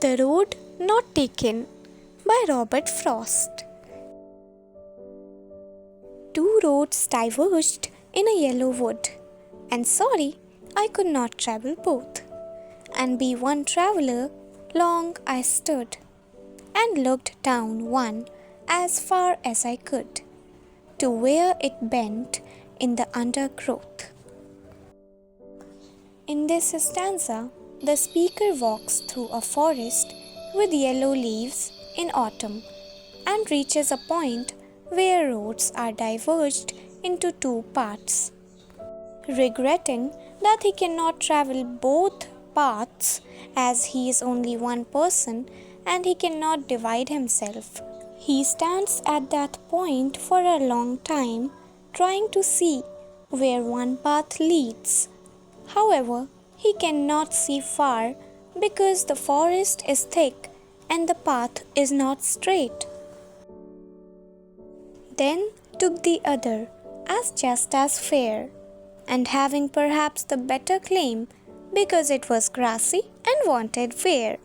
The Road Not Taken by Robert Frost. Two roads diverged in a yellow wood, and sorry, I could not travel both. And be one traveller, long I stood, and looked down one as far as I could, to where it bent in the undergrowth. In this stanza, the speaker walks through a forest with yellow leaves in autumn and reaches a point where roads are diverged into two parts. Regretting that he cannot travel both paths as he is only one person and he cannot divide himself, he stands at that point for a long time trying to see where one path leads. However, he cannot see far because the forest is thick and the path is not straight. Then took the other as just as fair, and having perhaps the better claim because it was grassy and wanted wear,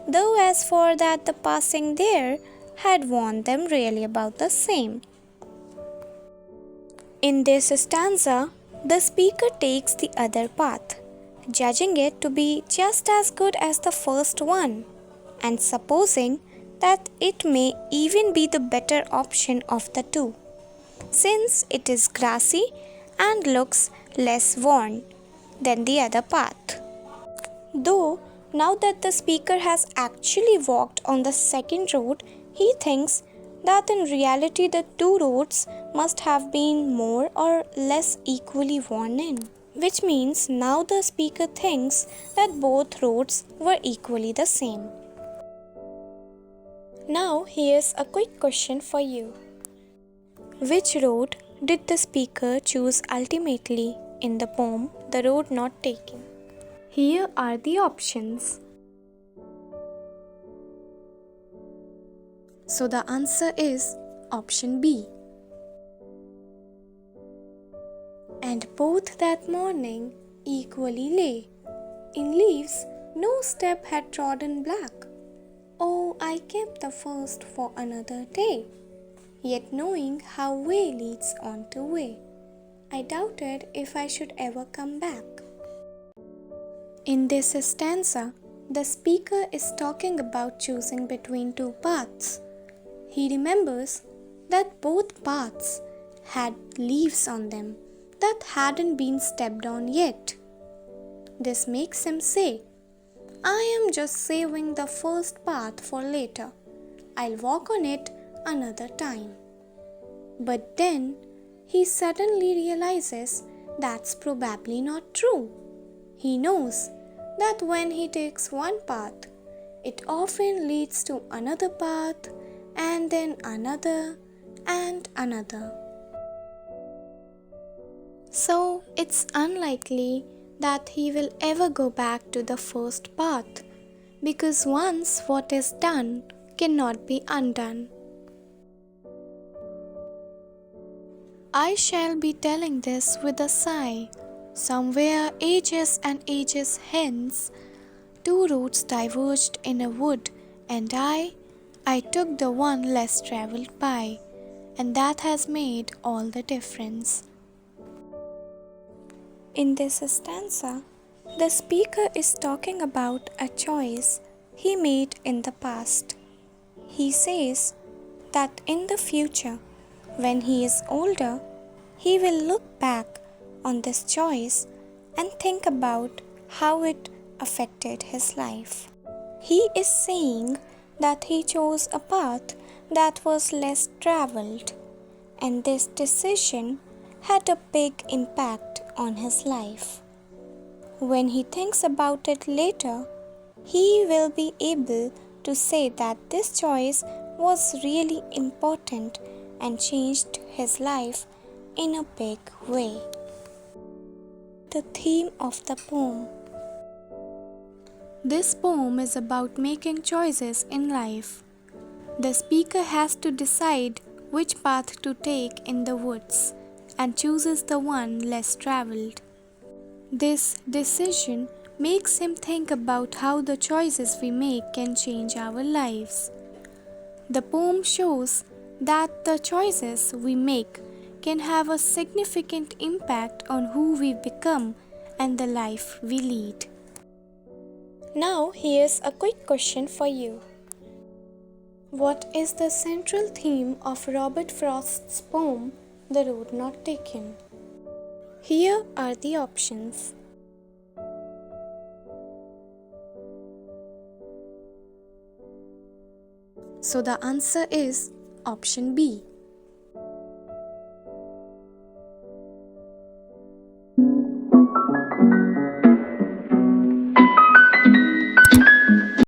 though as for that the passing there had warned them really about the same. In this stanza, the speaker takes the other path, judging it to be just as good as the first one, and supposing that it may even be the better option of the two, since it is grassy and looks less worn than the other path. Though, now that the speaker has actually walked on the second road, he thinks that in reality the two roads must have been more or less equally worn in, which means now the speaker thinks that both roads were equally the same. Now here's a quick question for you. Which road did the speaker choose ultimately in the poem The Road Not Taken? Here are the options. So the answer is option B. And both that morning equally lay in leaves no step had trodden black. Oh, I kept the first for another day, yet knowing how way leads on to way, I doubted if I should ever come back. In this stanza, the speaker is talking about choosing between two paths. He remembers that both paths had leaves on them that hadn't been stepped on yet. This makes him say, I am just saving the first path for later. I'll walk on it another time. But then he suddenly realizes that's probably not true. He knows that when he takes one path, it often leads to another path and then another and another. So it's unlikely that he will ever go back to the first path, because once what is done cannot be undone. I shall be telling this with a sigh. Somewhere ages and ages hence, two roads diverged in a wood, and I took the one less travelled by, and that has made all the difference. In this stanza, the speaker is talking about a choice he made in the past. He says that in the future, when he is older, he will look back on this choice and think about how it affected his life. He is saying that he chose a path that was less travelled, and this decision had a big impact on his life. When he thinks about it later, he will be able to say that this choice was really important and changed his life in a big way. The theme of the poem. This poem is about making choices in life. The speaker has to decide which path to take in the woods and chooses the one less travelled. This decision makes him think about how the choices we make can change our lives. The poem shows that the choices we make can have a significant impact on who we become and the life we lead. Now, here's a quick question for you. What is the central theme of Robert Frost's poem, The Road Not Taken? Here are the options. So the answer is option B.